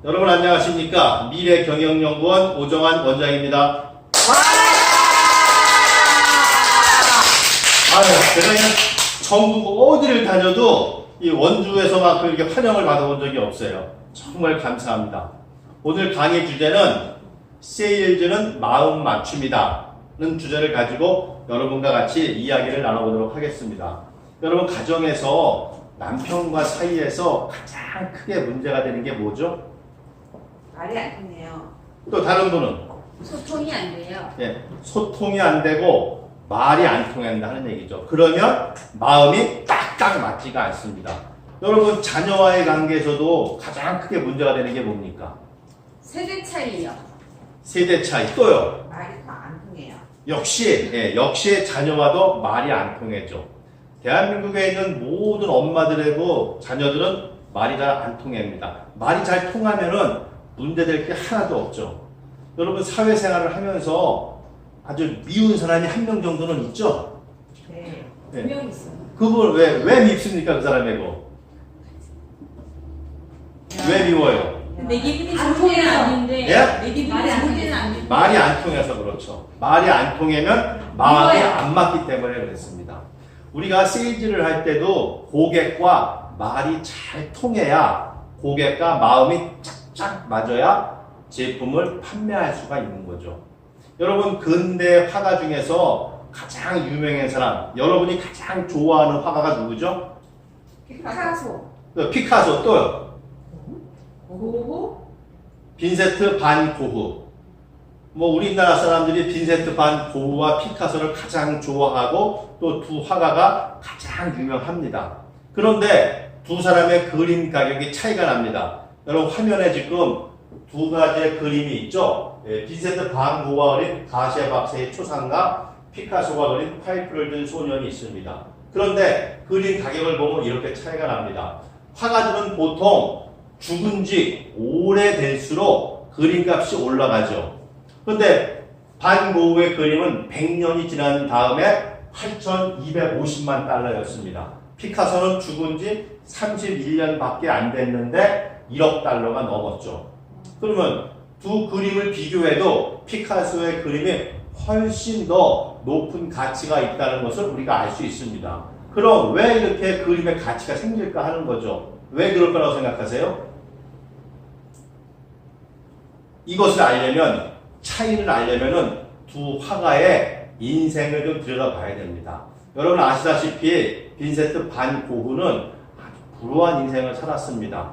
여러분 안녕하십니까? 미래경영연구원 오정환 원장입니다. 제가 그냥 전국 어디를 다녀도 이 원주에서만큼 이렇게 환영을 받아본 적이 없어요. 정말 감사합니다. 오늘 강의 주제는 세일즈는 마음 맞춤이다 는 주제를 가지고 여러분과 같이 이야기를 나눠보도록 하겠습니다. 여러분 가정에서 남편과 사이에서 가장 크게 문제가 되는 게 뭐죠? 말이 안 통해요. 또 다른 분은? 소통이 안 돼요. 예, 소통이 안 되고 말이 안 통한다 하는 얘기죠. 그러면 마음이 딱딱 맞지가 않습니다. 여러분 자녀와의 관계에서도 가장 크게 문제가 되는 게 뭡니까? 세대 차이요. 세대 차이. 또요? 말이 다 안 통해요. 역시 자녀와도 말이 안 통해죠. 대한민국에 있는 모든 엄마들하고 자녀들은 말이 잘 안 통합니다. 말이 잘 통하면은 문제될 게 하나도 없죠. 여러분 사회생활을 하면서 아주 미운 사람이 한 명 정도는 있죠? 네. 네. 분명 있어요. 그분 왜 밉습니까? 그 사람이고? 왜 미워요? 내 기분이 안 좋은 때는 통해요. 아닌데 예? 내 기분이 말이 안 좋은 때는 아닌데 말이 안 통해서 그렇죠. 말이 안 통하면 마음이 미워요. 안 맞기 때문에 그렇습니다. 우리가 세일즈를 할 때도 고객과 말이 잘 통해야 고객과 마음이 짝짝 맞아야 제품을 판매할 수가 있는 거죠. 여러분 근대 화가 중에서 가장 유명한 사람, 여러분이 가장 좋아하는 화가가 누구죠? 피카소. 피카소. 또요? 고고. 빈센트 반 고흐. 우리나라 사람들이 빈센트 반 고흐와 피카소를 가장 좋아하고 또 두 화가가 가장 유명합니다. 그런데 두 사람의 그림 가격이 차이가 납니다. 여러분 화면에 지금 두 가지의 그림이 있죠. 빈센트 반 고흐가 그린 가시아 박사의 초상과 피카소가 그린 파이프를 든 소년이 있습니다. 그런데 그림 가격을 보면 이렇게 차이가 납니다. 화가들은 보통 죽은 지 오래될수록 그림값이 올라가죠. 그런데 반 고흐의 그림은 100년이 지난 다음에 8,250만 달러였습니다. 피카소는 죽은 지 31년밖에 안 됐는데 1억 달러가 넘었죠. 그러면 두 그림을 비교해도 피카소의 그림이 훨씬 더 높은 가치가 있다는 것을 우리가 알 수 있습니다. 그럼 왜 이렇게 그림의 가치가 생길까 하는 거죠. 왜 그럴 거라고 생각하세요? 이것을 알려면, 차이를 알려면은 두 화가의 인생을 좀 들여다봐야 됩니다. 여러분 아시다시피 빈센트 반 고흐는 아주 불우한 인생을 살았습니다.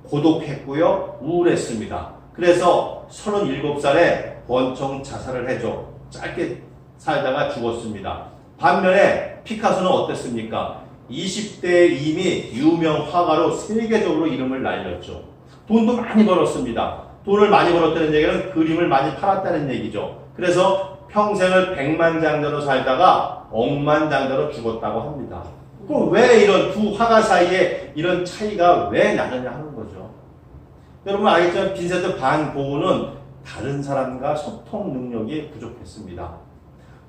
고독했고요, 우울했습니다. 그래서 37살에 권총 자살을 해줘 짧게 살다가 죽었습니다. 반면에 피카소는 어땠습니까? 20대에 이미 유명 화가로 세계적으로 이름을 날렸죠. 돈도 많이 벌었습니다. 돈을 많이 벌었다는 얘기는 그림을 많이 팔았다는 얘기죠. 그래서 평생을 백만장자로 살다가 억만장자로 죽었다고 합니다. 그럼 왜 이런 두 화가 사이에 이런 차이가 왜 나느냐 하는 거죠. 여러분 알겠지만 빈센트 반 고흐는 다른 사람과 소통 능력이 부족했습니다.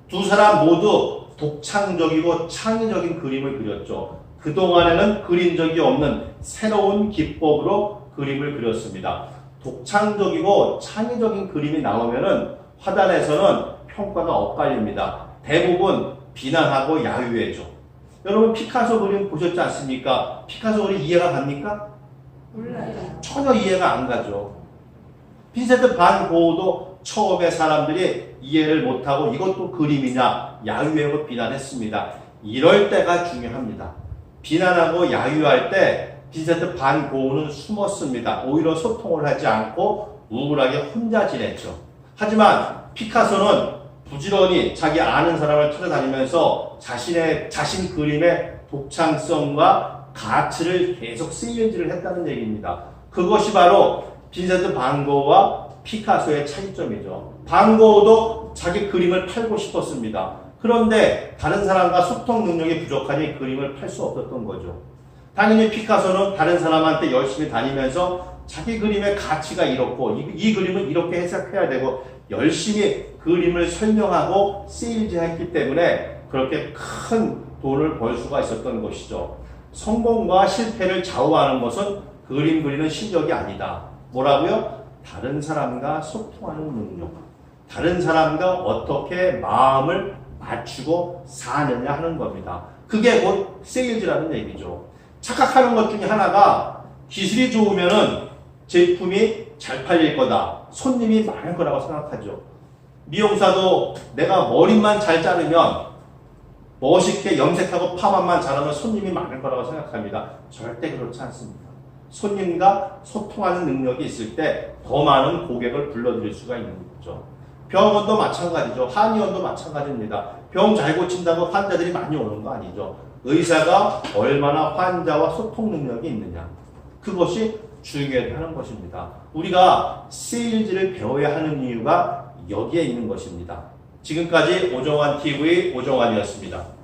두 사람 모두 독창적이고 창의적인 그림을 그렸죠. 그동안에는 그린 적이 없는 새로운 기법으로 그림을 그렸습니다. 독창적이고 창의적인 그림이 나오면은 화단에서는 평가가 엇갈립니다. 대부분 비난하고 야유해죠. 여러분 피카소 그림 보셨지 않습니까? 피카소 그림 이해가 갑니까? 몰라요. 전혀 이해가 안 가죠. 빈센트 반 고흐도 처음에 사람들이 이해를 못하고 이것도 그림이냐 야유하고 비난했습니다. 이럴 때가 중요합니다. 비난하고 야유할 때 빈센트 반 고흐는 숨었습니다. 오히려 소통을 하지 않고 우울하게 혼자 지냈죠. 하지만 피카소는 부지런히 자기 아는 사람을 찾아다니면서 자신 그림의 독창성과 가치를 계속 세일즈를 했다는 얘기입니다. 그것이 바로 빈센트 반 고흐와 피카소의 차이점이죠. 반 고흐도 자기 그림을 팔고 싶었습니다. 그런데 다른 사람과 소통 능력이 부족하니 그림을 팔 수 없었던 거죠. 당연히 피카소는 다른 사람한테 열심히 다니면서 자기 그림의 가치가 이렇고 이 그림은 이렇게 해석해야 되고 열심히 그림을 설명하고 세일즈했기 때문에 그렇게 큰 돈을 벌 수가 있었던 것이죠. 성공과 실패를 좌우하는 것은 그림 그리는 실력이 아니다. 뭐라고요? 다른 사람과 소통하는 능력. 다른 사람과 어떻게 마음을 맞추고 사느냐 하는 겁니다. 그게 곧 세일즈라는 얘기죠. 착각하는 것 중에 하나가 기술이 좋으면은 제품이 잘 팔릴 거다. 손님이 많을 거라고 생각하죠. 미용사도 내가 머리만 잘 자르면 멋있게 염색하고 파마만 잘하면 손님이 많을 거라고 생각합니다. 절대 그렇지 않습니다. 손님과 소통하는 능력이 있을 때 더 많은 고객을 불러들일 수가 있는 거죠. 병원도 마찬가지죠. 한의원도 마찬가지입니다. 병 잘 고친다고 환자들이 많이 오는 거 아니죠. 의사가 얼마나 환자와 소통 능력이 있느냐. 그것이 중요하다는 것입니다. 우리가 세일즈를 배워야 하는 이유가 여기에 있는 것입니다. 지금까지 오정환 TV 오정환이었습니다.